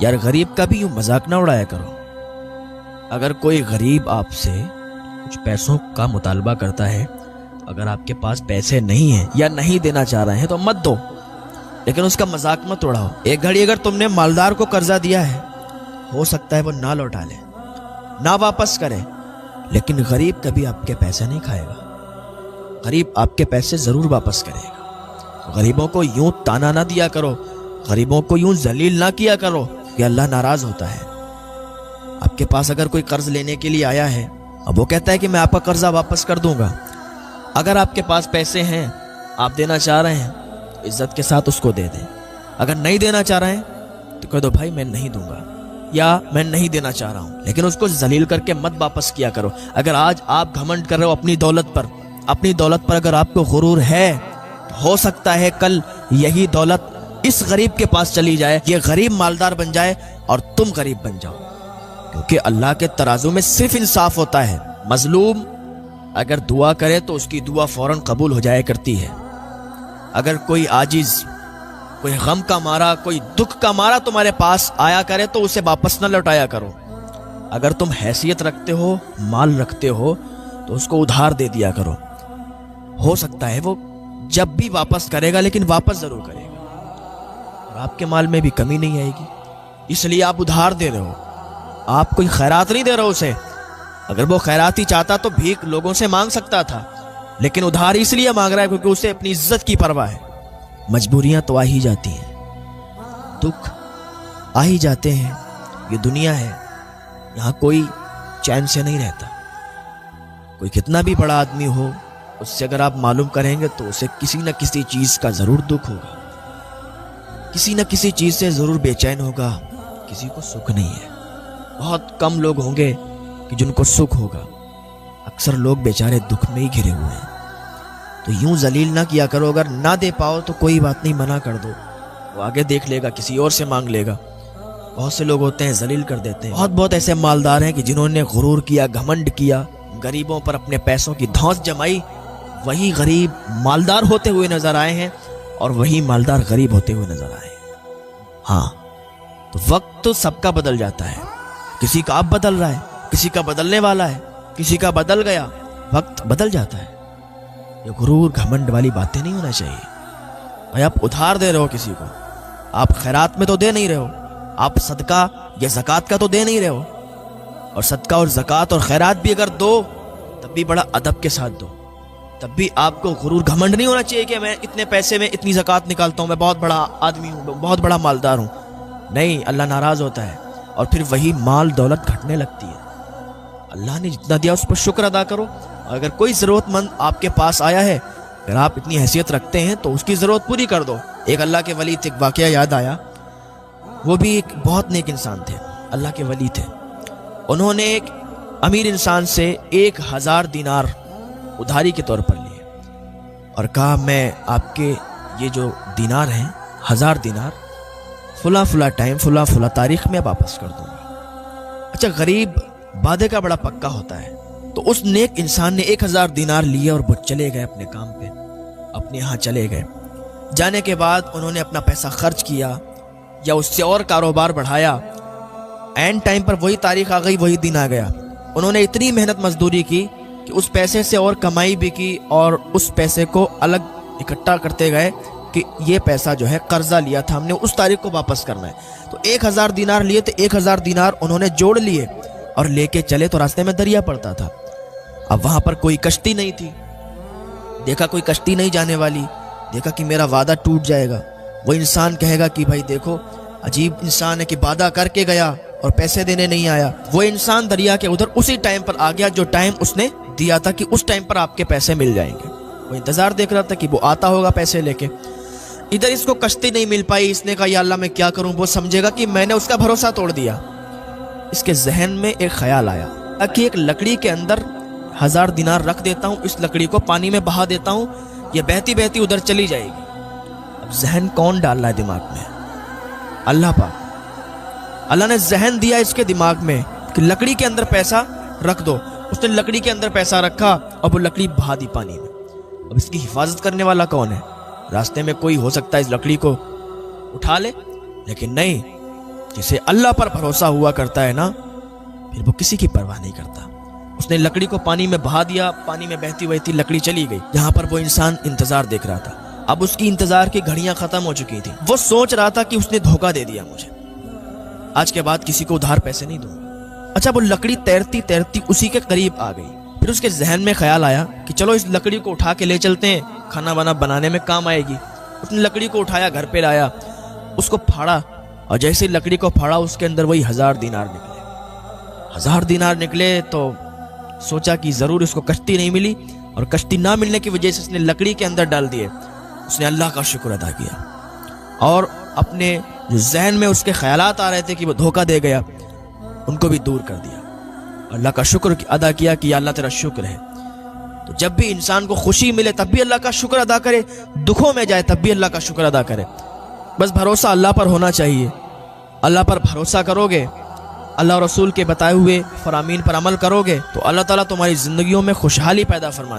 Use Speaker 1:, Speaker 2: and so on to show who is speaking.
Speaker 1: یار غریب کا بھی یوں مذاق نہ اڑایا کرو. اگر کوئی غریب آپ سے کچھ پیسوں کا مطالبہ کرتا ہے، اگر آپ کے پاس پیسے نہیں ہیں یا نہیں دینا چاہ رہے ہیں تو مت دو، لیکن اس کا مذاق مت اڑاؤ. ایک گھڑی اگر تم نے مالدار کو قرضہ دیا ہے، ہو سکتا ہے وہ نہ لوٹا لے، نہ واپس کرے، لیکن غریب کبھی آپ کے پیسے نہیں کھائے گا. غریب آپ کے پیسے ضرور واپس کرے گا. غریبوں کو یوں تانا نہ دیا کرو، غریبوں کو یوں ذلیل نہ کیا کرو کہ اللہ ناراض ہوتا ہے. آپ کے پاس اگر کوئی قرض لینے کے لیے آیا ہے، اب وہ کہتا ہے کہ میں آپ کا قرضہ واپس کر دوں گا، اگر آپ کے پاس پیسے ہیں، آپ دینا چاہ رہے ہیں، عزت کے ساتھ اس کو دے دیں. اگر نہیں دینا چاہ رہے ہیں تو کہہ دو بھائی میں نہیں دوں گا یا میں نہیں دینا چاہ رہا ہوں، لیکن اس کو ذلیل کر کے مت واپس کیا کرو. اگر آج آپ گھمنڈ کر رہے ہو اپنی دولت پر اگر آپ کو غرور ہے، ہو سکتا ہے کل یہی دولت اس غریب کے پاس چلی جائے، یہ غریب مالدار بن جائے اور تم غریب بن جاؤ. کیونکہ اللہ کے ترازو میں صرف انصاف ہوتا ہے. مظلوم اگر دعا کرے تو اس کی دعا فوراً قبول ہو جایا کرتی ہے. اگر کوئی عاجز، کوئی غم کا مارا، کوئی دکھ کا مارا تمہارے پاس آیا کرے تو اسے واپس نہ لوٹایا کرو. اگر تم حیثیت رکھتے ہو، مال رکھتے ہو، تو اس کو ادھار دے دیا کرو. ہو سکتا ہے وہ جب بھی واپس کرے گا، لیکن واپس ضرور کرے گا، اور آپ کے مال میں بھی کمی نہیں آئے گی. اس لیے آپ ادھار دے رہے ہو، آپ کوئی خیرات نہیں دے رہے ہو اسے. اگر وہ خیرات ہی چاہتا تو بھیک لوگوں سے مانگ سکتا تھا، لیکن ادھار اس لیے مانگ رہا ہے کیونکہ اسے اپنی عزت کی پرواہ ہے. مجبوریاں تو آ ہی جاتی ہیں، دکھ آ ہی جاتے ہیں، یہ دنیا ہے، یہاں کوئی چین سے نہیں رہتا. کوئی کتنا بھی بڑا آدمی ہو، اس سے اگر آپ معلوم کریں گے تو اسے کسی نہ کسی چیز کا ضرور دکھ ہوگا، کسی نہ کسی چیز سے ضرور بے چین ہوگا. کسی کو سکھ نہیں ہے. بہت کم لوگ ہوں گے کہ جن کو سکھ ہوگا، اکثر لوگ بیچارے دکھ میں ہی گھرے ہوئے ہیں. تو یوں ذلیل نہ کیا کرو. اگر نہ دے پاؤ تو کوئی بات نہیں، منع کر دو، وہ آگے دیکھ لے گا، کسی اور سے مانگ لے گا. بہت سے لوگ ہوتے ہیں ذلیل کر دیتے ہیں. بہت ایسے مالدار ہیں کہ جنہوں نے غرور کیا، گھمنڈ کیا، غریبوں پر اپنے پیسوں کی دھونس جمائی، وہی غریب مالدار ہوتے ہوئے نظر آئے ہیں اور وہی مالدار غریب ہوتے ہوئے نظر آئے ہیں. ہاں، تو وقت تو سب کا بدل جاتا ہے. کسی کا اب بدل رہا ہے، کسی کا بدلنے والا ہے، کسی کا بدل گیا. وقت بدل جاتا ہے. یہ غرور گھمنڈ والی باتیں نہیں ہونا چاہیے. بھائی آپ ادھار دے رہے ہو کسی کو، آپ خیرات میں تو دے نہیں رہے ہو، آپ صدقہ یا زکوٰۃ کا تو دے نہیں رہے ہو. اور صدقہ اور زکوٰۃ اور خیرات بھی اگر دو تب بھی بڑا ادب کے ساتھ دو. تب بھی آپ کو غرور گھمنڈ نہیں ہونا چاہیے کہ میں اتنے پیسے میں اتنی زکوٰۃ نکالتا ہوں، میں بہت بڑا آدمی ہوں، بہت بڑا مالدار ہوں. نہیں، اللہ ناراض ہوتا ہے اور پھر وہی مال دولت گھٹنے لگتی ہے. اللہ نے جتنا دیا اس پر شکر ادا کرو. اگر کوئی ضرورت مند آپ کے پاس آیا ہے، اگر آپ اتنی حیثیت رکھتے ہیں تو اس کی ضرورت پوری کر دو. ایک اللہ کے ولی تھے، ایک واقعہ یاد آیا. وہ بھی ایک بہت نیک انسان تھے، اللہ کے ولی تھے. انہوں نے ایک امیر انسان سے 1000 دینار ادھاری کے طور پر لیے اور کہا میں آپ کے یہ جو دینار ہیں 1000 دینار فلاں فلاں ٹائم فلاں تاریخ میں واپس کر دوں گا. اچھا، غریب وعدے کا بڑا پکا ہوتا ہے. تو اس نیک انسان نے 1000 دینار لیے اور وہ چلے گئے اپنے کام پہ، اپنے یہاں چلے گئے. جانے کے بعد انہوں نے اپنا پیسہ خرچ کیا یا اس سے اور کاروبار بڑھایا. اینڈ ٹائم پر وہی تاریخ آ گئی، وہی دن آ گیا. انہوں نے اتنی محنت مزدوری کی کہ اس پیسے سے اور کمائی بھی کی اور اس پیسے کو الگ اکٹھا کرتے گئے کہ یہ پیسہ جو ہے قرضہ لیا تھا ہم نے، اس تاریخ کو واپس کرنا ہے. تو 1000 دینار لیے تو 1000 دینار انہوں نے جوڑ لیے اور لے کے چلے. تو راستے میں دریا پڑتا تھا. اب وہاں پر کوئی کشتی نہیں تھی. دیکھا کوئی کشتی نہیں جانے والی، دیکھا کہ میرا وعدہ ٹوٹ جائے گا. وہ انسان کہے گا کہ بھائی دیکھو عجیب انسان ہے کہ وعدہ کر کے گیا اور پیسے دینے نہیں آیا. وہ انسان دریا کے ادھر اسی ٹائم پر آ گیا جو ٹائم اس نے دیا تھا کہ اس ٹائم پر آپ کے پیسے مل جائیں گے. وہ انتظار دیکھ رہا تھا کہ وہ آتا ہوگا پیسے لے کے. ادھر اس کو کشتی نہیں مل پائی. اس نے کہا یا اللہ میں کیا کروں. وہ سمجھے گا کہ میں نے اس کا بھروسہ توڑ دیا. اس کے ذہن میں ایک خیال آیا کہ ایک لکڑی کے اندر 1000 دینار رکھ دیتا ہوں، اس لکڑی کو پانی میں بہا دیتا ہوں، یہ بہتی بہتی ادھر چلی جائے گی. اب ذہن کون ڈال رہا ہے دماغ میں؟ اللہ پاک. اللہ نے ذہن دیا اس کے دماغ میں کہ لکڑی کے اندر پیسہ رکھ دو. اس نے لکڑی کے اندر پیسہ رکھا اور وہ لکڑی بہا دی پانی میں. اب اس کی حفاظت کرنے والا کون ہے؟ راستے میں کوئی ہو سکتا ہے اس لکڑی کو اٹھا لے، لیکن نہیں. جسے اللہ پر بھروسہ ہوا کرتا ہے نا، پھر وہ کسی کی پرواہ نہیں کرتا۔ اس نے لکڑی کو پانی میں بہا دیا، پانی میں بہتی بہتی لکڑی چلی گئی جہاں پر وہ انسان انتظار دیکھ رہا تھا۔ اب اس کی انتظار کی گھڑیاں ختم ہو چکی تھیں۔ وہ سوچ رہا تھا کہ اس نے دھوکہ دے دیا مجھے، آج کے بعد کسی کو ادھار پیسے نہیں دوں گا۔ اچھا، وہ لکڑی تیرتی تیرتی اسی کے قریب آ گئی۔ پھر اس کے ذہن میں خیال آیا کہ چلو اس لکڑی کو اٹھا کے لے چلتے ہیں، کھانا وانا بنانے میں کام آئے گی۔ اس نے لکڑی کو اٹھایا، گھر پہ لایا، اس کو پھاڑا، اور جیسے لکڑی کو پھاڑا اس کے اندر وہی 1000 دینار نکلے۔ 1000 دینار نکلے تو سوچا کہ ضرور اس کو کشتی نہیں ملی، اور کشتی نہ ملنے کی وجہ سے اس نے لکڑی کے اندر ڈال دیے۔ اس نے اللہ کا شکر ادا کیا، اور اپنے جو ذہن میں اس کے خیالات آ رہے تھے کہ وہ دھوکہ دے گیا، ان کو بھی دور کر دیا۔ اللہ کا شکر ادا کیا کہ یا اللہ تیرا شکر ہے۔ تو جب بھی انسان کو خوشی ملے تب بھی اللہ کا شکر ادا کرے، دکھوں میں جائے تب بھی اللہ کا شکر ادا کرے۔ بس بھروسہ اللہ پر ہونا چاہیے۔ اللہ پر بھروسہ کرو گے، اللہ اور رسول کے بتائے ہوئے فرامین پر عمل کرو گے، تو اللہ تعالیٰ تمہاری زندگیوں میں خوشحالی پیدا فرما